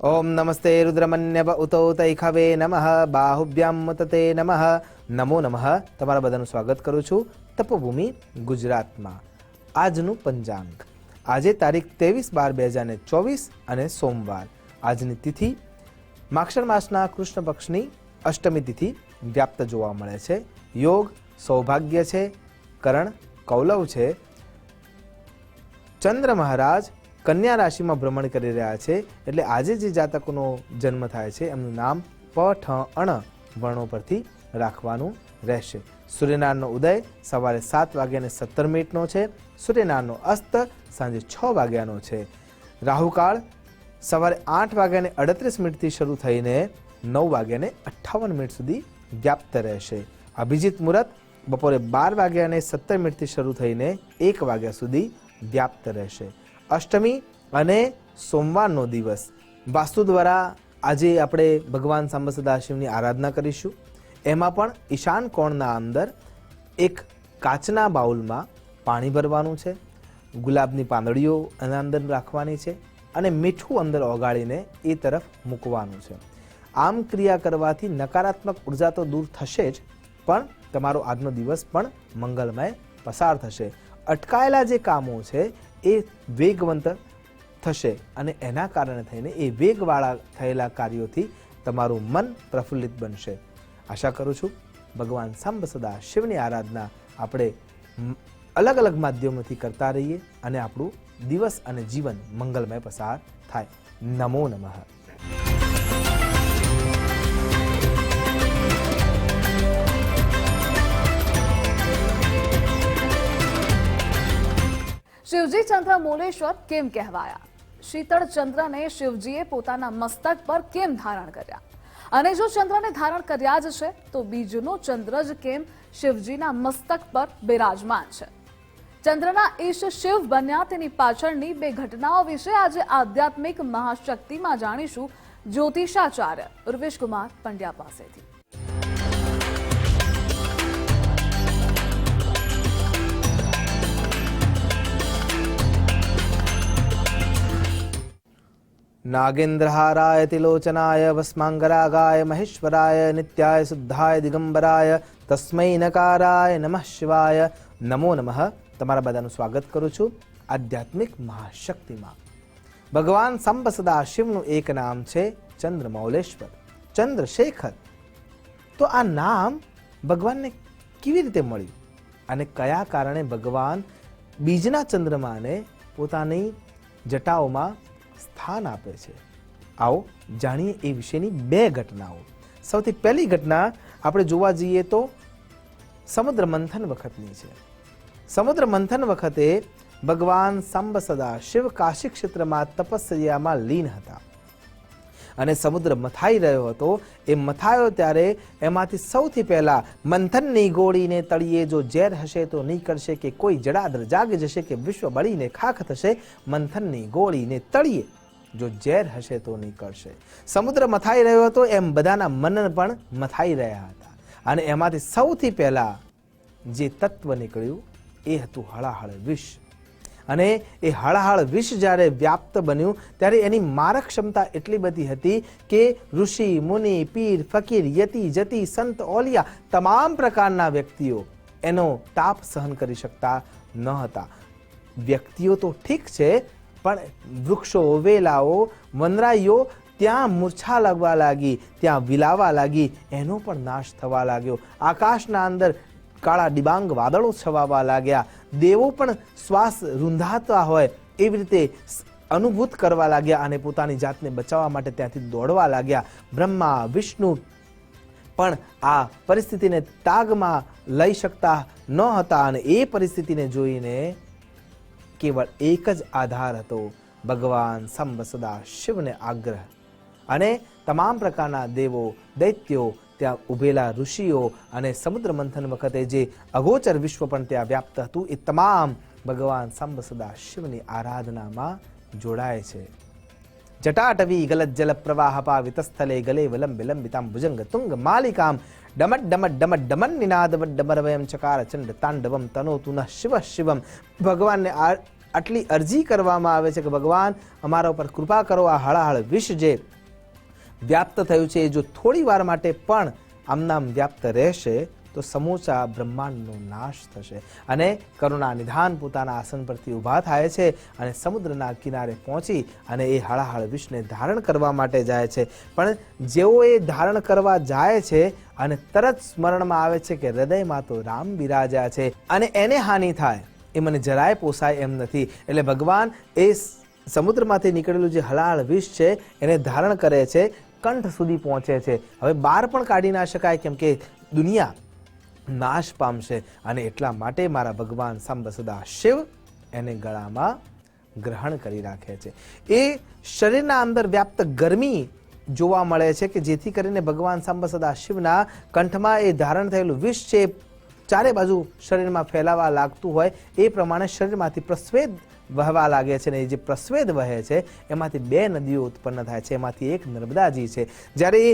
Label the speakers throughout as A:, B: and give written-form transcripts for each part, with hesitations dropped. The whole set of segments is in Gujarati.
A: ओम नमस्ते रुद्रमन्यव उतो तैखवे नमः बाहुभ्याम मुतते नमः नमो नमः। तमारा बधाનું સ્વાગત કરું છું તપોભૂમિ ગુજરાતમાં। આજનું પંચાંગ આજે તારીખ 23/12/2024 અને સોમવાર। આજની તિથિ માક્ષર માસના કૃષ્ણ પક્ષની અષ્ટમી તિથિ વ્યાપ્ત જોવા મળે છે। યોગ સૌભાગ્ય છે, કરણ કૌલવ છે। ચંદ્ર મહારાજ કન્યા રાશિમાં ભ્રમણ કરી રહ્યા છે, એટલે આજે જે જાતકોનો જન્મ થાય છે એમનું નામ પ ઠ અણ વર્ણો પરથી રાખવાનું રહેશે। સૂર્યનારાયણનો ઉદય સવારે 7:17 છે। સૂર્યનારાયણનો અસ્ત સાંજે 6 છે। રાહુકાળ સવારે 8:38 શરૂ થઈને 9:58 સુધી વ્યાપ્ત રહેશે। અભિજીત મુહૂર્ત બપોરે 12:17 શરૂ થઈને 1 વાગ્યા સુધી વ્યાપ્ત રહેશે। અષ્ટમી અને સોમવારનો દિવસ વાસ્તુ દ્વારા આજે આપણે ભગવાન સાંબ સદાશિવની આરાધના કરીશું। એમાં પણ ઈશાન કોણના અંદર એક કાચના બાઉલમાં પાણી ભરવાનું છે, ગુલાબની પાંદડીઓ એના અંદર રાખવાની છે અને મીઠું અંદર ઓગાળીને એ તરફ મૂકવાનું છે। આમ ક્રિયા કરવાથી નકારાત્મક ઉર્જા તો દૂર થશે જ, પણ તમારો આજનો દિવસ પણ મંગલમય પસાર થશે। અટકાયેલા જે કામો છે એ વેગવંત થશે અને એના કારણે થઈને એ વેગવાળા થયેલા કાર્યોથી તમારું મન પ્રફુલ્લિત બનશે। આશા કરું છું ભગવાન સાંબ સદા શિવની આરાધના આપણે અલગ અલગ માધ્યમોથી કરતા રહીએ અને આપણું દિવસ અને જીવન મંગલમય પસાર થાય। નમો નમઃ।
B: શિવજી ચંદ્ર મૂલેશ્વર કેમ કહેવાયા? શીતળ ચંદ્રને શિવજીએ પોતાના મસ્તક પર કેમ ધારણ કર્યા? અને જો ચંદ્રને ધારણ કર્યા જ છે તો બીજનો ચંદ્ર જ કેમ શિવજીના મસ્તક પર બિરાજમાન છે? ચંદ્રના ઈશ શિવ બન્યા તેની પાછળની બે ઘટનાઓ વિશે આજે આધ્યાત્મિક મહાશક્તિમાં જાણીશું જ્યોતિષાચાર્ય ઉર્વેશ કુમાર પંડ્યા પાસેથી।
A: नागेन्द्रहाराय तिलोचनाय वस्मांगरागाय महेश्वराय नित्याय शुद्धाय दिगंबराय तस्मै नकाराय नमः शिवाय नमो नमः। તમારા બધાનું સ્વાગત કરું છું આધ્યાત્મિક મહાશક્તિમાં। ભગવાન સાંબ સદાશિવનું એક નામ છે ચંદ્રમૌલેશ્વર, ચંદ્રશેખર। તો આ નામ ભગવાનને કેવી રીતે મળ્યું અને કયા કારણે ભગવાન બીજના ચંદ્રમાને પોતાની જટાઓમાં સ્થાન આપે છે? આવો જાણીએ એ વિશેની બે ઘટનાઓ। સૌથી પહેલી ઘટના આપણે જોવા જઈએ તો સમુદ્ર મંથન વખતની છે। સમુદ્ર મંથન વખતે ભગવાન સાંબ સદા શિવ કાશી ક્ષેત્રમાં તપસ્યામાં લીન હતા અને સમુદ્ર મથાઈ રહ્યો હતો। એ મથાયો ત્યારે એમાંથી સૌથી પહેલા મંથનની ગોળીને તળિયે જો ઝેર હશે તો નીકળશે કે કોઈ જડાદર જાગી જશે કે વિશ્વ બળીને ખાખ થશે। મંથનની ગોળીને તળિયે જો ઝેર હશે તો નીકળશે। સમુદ્ર મથાઈ રહ્યો હતો એમ બધાના મન પણ મથાઈ રહ્યા હતા અને એમાંથી સૌથી પહેલા જે તત્વ નીકળ્યું એ હતું હળાહળ વિષ। અને એ હળાહળ વિષ જ્યારે વ્યાપ્ત બન્યું ત્યારે એની મારક ક્ષમતા એટલી બધી હતી કે ઋષિ મુનિ પીર ફકીર યતિ જતિ સંત ઓલિયા તમામ પ્રકારના વ્યક્તિઓ એનો તાપ સહન કરી શકતા ન હતા। વ્યક્તિઓ તો ઠીક છે, પણ વૃક્ષો વેલાઓ વનરાઈઓ ત્યાં મૂર્છા લાગવા લાગી, ત્યાં વિલાવા લાગી, એનો પણ નાશ થવા લાગ્યો। આકાશના અંદર કાળા ડિબાંગ વાદળો છવાવા લાગ્યા। દેવો પણ શ્વાસ રૂંધાતા હોય એવી રીતે અનુભૂત કરવા લાગ્યા અને પોતાની જાતને બચાવવા માટે ત્યાંથી દોડવા લાગ્યા। બ્રહ્મા વિષ્ણુ પણ આ પરિસ્થિતિને તાગમાં લઈ શકતા ન હતા અને એ પરિસ્થિતિને જોઈને કેવળ એક જ આધાર હતો, ભગવાન સાંબ સદા શિવને આગ્રહ। અને તમામ પ્રકારના દેવો દૈત્યો ત્યાં ઉભેલા ઋષિઓ અને સમુદ્ર મંથન વખતે જે અગોચર વિશ્વ પણ ત્યાં વ્યાપ્ત હતું એ તમામ ભગવાન સાંબ સદા શિવની આરાધનામાં જોડાય છે। જટાટવી ગલત જલ પ્રવાહ પાવિત સ્થલે ગલે વલંબ વિલંબિતામ ભુજંગ તુંગ માલિકામ ડમટ ડમટ ડમટ ડમન નિનાદ ડમરવયમ ચકાર ચંડ તાંડવમ તનોતુ ન શિવ શિવમ। ભગવાનને આટલી અરજી કરવામાં આવે છે કે ભગવાન અમારા ઉપર કૃપા કરો, આ હળાહળ વિષ જે વ્યાપ્ત થયું છે એ જો થોડી વાર માટે પણ આમનામ વ્યાપ્ત રહેશે તો સમૂચા બ્રહ્માંડનો નાશ થશે. અને કરુણા નિધાન પોતાના આસન પરથી ઊભા થાય છે અને સમુદ્રના કિનારે પહોંચી અને એ હળાહળ વિષને ધારણ કરવા માટે જાય છે. પણ જેઓ એ ધારણ કરવા જાય છે અને તરત સ્મરણમાં આવે છે કે હૃદયમાં તો રામ બિરાજ્યા છે અને એને હાનિ થાય એ મને જરાય પોસાય એમ નથી. એટલે ભગવાન એ સમુદ્રમાંથી નીકળેલું જે હળાહળ વિષ છે એને ધારણ કરે છે, કંઠ સુધી પહોંચે છે. હવે બહાર પણ કાઢી ના શકાય કેમ કે દુનિયા નાશ પામશે. અને એટલા માટે મારા ભગવાન સાંબ સદા શિવ એને ગળામાં ગ્રહણ કરી રાખે છે. એ શરીરના અંદર વ્યાપ્ત ગરમી જોવા મળે છે કે જેથી કરીને ભગવાન સાંબ સદા શિવના કંઠમાં એ ધારણ થયેલું વિષ છે ચારે બાજુ શરીરમાં ફેલાવા લાગતું હોય એ પ્રમાણે શરીરમાંથી પ્રસ્વેદ વહેવા લાગે છે. અને એ જે પ્રસ્વેદ વહે છે એમાંથી બે નદીઓ ઉત્પન્ન થાય છે. એમાંથી એક નર્મદાજી છે. જ્યારે એ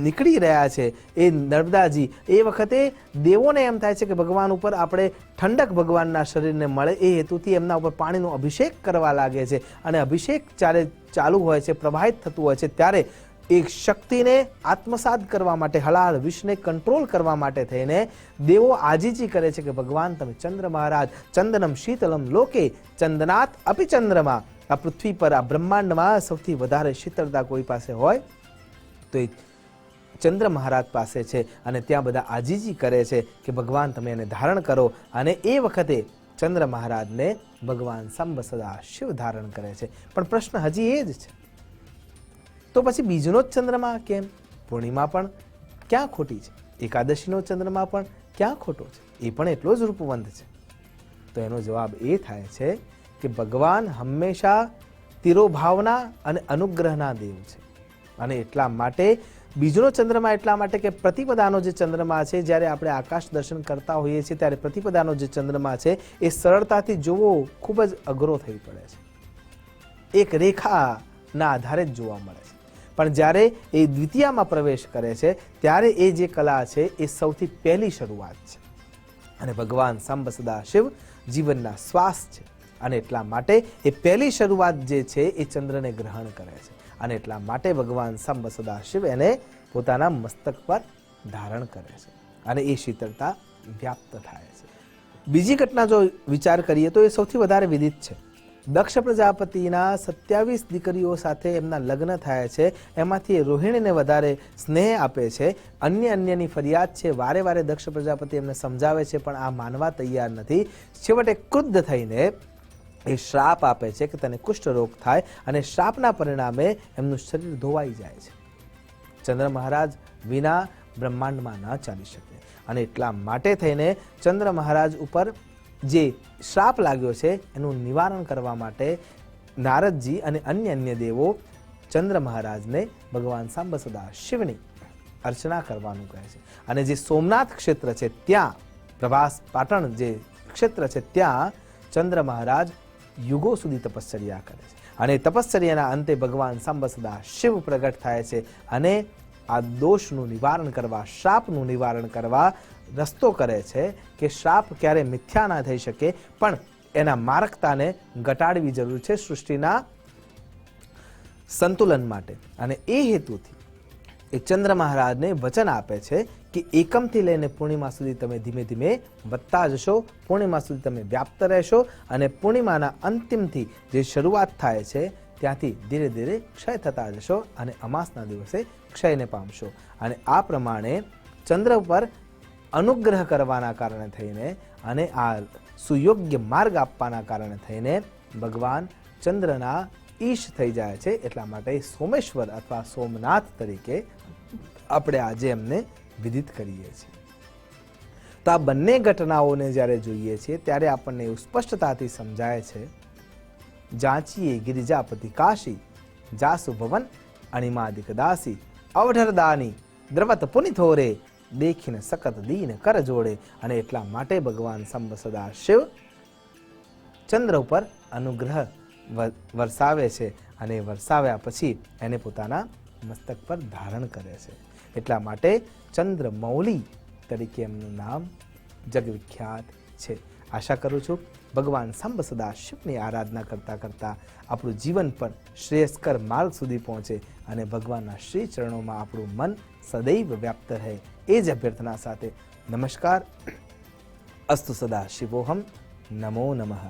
A: નીકળી રહ્યા છે એ નર્મદાજી, એ વખતે દેવોને એમ થાય છે કે ભગવાન ઉપર આપણે ઠંડક ભગવાનના શરીરને મળે એ હેતુથી એમના ઉપર પાણીનો અભિષેક કરવા લાગે છે. અને અભિષેક જ્યારે ચાલુ હોય છે, પ્રવાહિત થતું હોય છે, ત્યારે એક શક્તિને આત્મસાત કરવા માટે, હળાહળ વિષને કંટ્રોલ કરવા માટે થઈને દેવો આજીજી કરે છે કે ભગવાન તમે ચંદ્ર મહારાજ, ચંદનમ શીતલમ લોકે ચંદનાત અપી ચંદ્રમાં, આ પૃથ્વી પર આ બ્રહ્માંડમાં સૌથી વધારે શીતળતા કોઈ પાસે હોય તો એ ચંદ્ર મહારાજ પાસે છે. અને ત્યાં બધા આજીજી કરે છે કે ભગવાન તમે એને ધારણ કરો. અને એ વખતે ચંદ્ર મહારાજને ભગવાન સાંબ સદા શિવ ધારણ કરે છે. પણ પ્રશ્ન હજી એ જ છે, તો પછી બીજનો જ ચંદ્રમા કેમ? પૂર્ણિમા પણ ક્યાં ખોટી છે? એકાદશીનો ચંદ્રમા પણ ક્યાં ખોટો છે? એ પણ એટલો જ રૂપવંત છે. તો એનો જવાબ એ થાય છે કે ભગવાન હંમેશા તિરોભાવના અને અનુગ્રહના દેવ છે. અને એટલા માટે બીજનો ચંદ્રમા એટલા માટે કે પ્રતિપદાનો જે ચંદ્રમા છે, જ્યારે આપણે આકાશ દર્શન કરતા હોઈએ છીએ ત્યારે પ્રતિપદાનો જે ચંદ્રમા છે એ સરળતાથી જોવો ખૂબ જ અઘરો થઈ પડે છે. એક રેખાના આધારે જ જોવા મળે છે. પણ જ્યારે એ દ્વિતીયામાં પ્રવેશ કરે છે ત્યારે એ જે કલા છે એ સૌથી પહેલી શરૂઆત છે. અને ભગવાન સાંબ સદા શિવ જીવનના શ્વાસ છે. અને એટલા માટે એ પહેલી શરૂઆત જે છે એ ચંદ્રને ગ્રહણ કરે છે. અને એટલા માટે ભગવાન સાંબ સદા શિવ એને પોતાના મસ્તક પર ધારણ કરે છે અને એ શીતળતા વ્યાપ્ત થાય છે. બીજી ઘટના જો વિચાર કરીએ તો એ સૌથી વધારે વિદિત છે. દક્ષ પ્રજાપતિના 27 દીકરીઓ સાથે એમના લગ્ન થયા છે. એમાંથી રોહિણીને વધારે સ્નેહ આપે છે. અન્યની ફરિયાદ છે. વારે વારે દક્ષ પ્રજાપતિ એમને સમજાવે છે પણ આ માનવા તૈયાર નથી. છેવટે ક્રુદ્ધ થઈને એ શ્રાપ આપે છે કે તને કુષ્ઠરોગ થાય. અને શ્રાપના પરિણામે એમનું શરીર ધોવાઈ જાય છે. ચંદ્ર મહારાજ વિના બ્રહ્માંડમાં ન ચાલી શકે. અને એટલા માટે થઈને ચંદ્ર મહારાજ ઉપર જે શ્રાપ લાગ્યો છે એનું નિવારણ કરવા માટે નારદજી અને અન્ય દેવો ચંદ્ર મહારાજને ભગવાન સાંબ સદા શિવની અર્ચના કરવાનું કહે છે. અને જે સોમનાથ ક્ષેત્ર છે ત્યાં, પ્રભાસ પાટણ જે ક્ષેત્ર છે ત્યાં ચંદ્ર મહારાજ યુગો સુધી તપશ્ચર્યા કરે છે. અને તપશ્ચર્યાના અંતે ભગવાન સાંબ સદા શિવ પ્રગટ થાય છે અને આ દોષનું નિવારણ કરવા, શ્રાપનું નિવારણ કરવા રસ્તો કરે છે કે શ્રાપ ક્યારે મિથ્યા ના થઈ શકે, પણ એના મારકતાને ઘટાડવી જરૂર છે સૃષ્ટિના સંતુલન માટે. અને એ હેતુથી એ ચંદ્ર મહારાજને વચન આપે છે કે એકમથી લઈને પૂર્ણિમા સુધી તમે ધીમે ધીમે વધતા જશો, પૂર્ણિમા સુધી તમે વ્યાપ્ત રહેશો અને પૂર્ણિમાના અંતિમથી જે શરૂઆત થાય છે ત્યાંથી ધીરે ધીરે ક્ષય થતા જશો અને અમાસના દિવસે ક્ષયને પામશો. અને આ પ્રમાણે ચંદ્ર પર અનુગ્રહ કરવાના કારણે થઈને અને આ સુયોગ્ય માર્ગ આપવાના કારણે થઈને ભગવાન ચંદ્રના ઈશ થઈ જાય છે. એટલા માટે સોમેશ્વર અથવા સોમનાથ તરીકે આપણે આજે એમને વિદિત કરીએ છીએ. તો આ બંને ઘટનાઓને જ્યારે જોઈએ છીએ ત્યારે આપણને એવું સ્પષ્ટતાથી સમજાય છે, જાંચીએ ગિરિજાપતિ કાશી, જાસુ ભવન અણિમાદિક દાસી, અવઢરદાની દ્રવત પુનિથોરે, દેખીને સકત દીન કર જોડે. અને એટલા માટે ભગવાન સાંબ સદા શિવ ચંદ્ર ઉપર અનુગ્રહ વરસાવે છે અને વરસાવ્યા પછી એને પોતાના મસ્તક પર ધારણ કરે છે. એટલા માટે ચંદ્રમૌલી તરીકે એમનું નામ જગવિખ્યાત છે. આશા કરું છું ભગવાન સાંબ સદા શિવની આરાધના કરતાં કરતાં આપણું જીવન પણ શ્રેયસ્કર માર્ગ સુધી પહોંચે અને ભગવાનના શ્રી ચરણોમાં આપણું મન સદૈવ વ્યાપ્ત રહે, એ જ અભ્યર્થના સાથે નમસ્કાર. અસ્તુ સદા શિવોહમ. નમો નમઃ.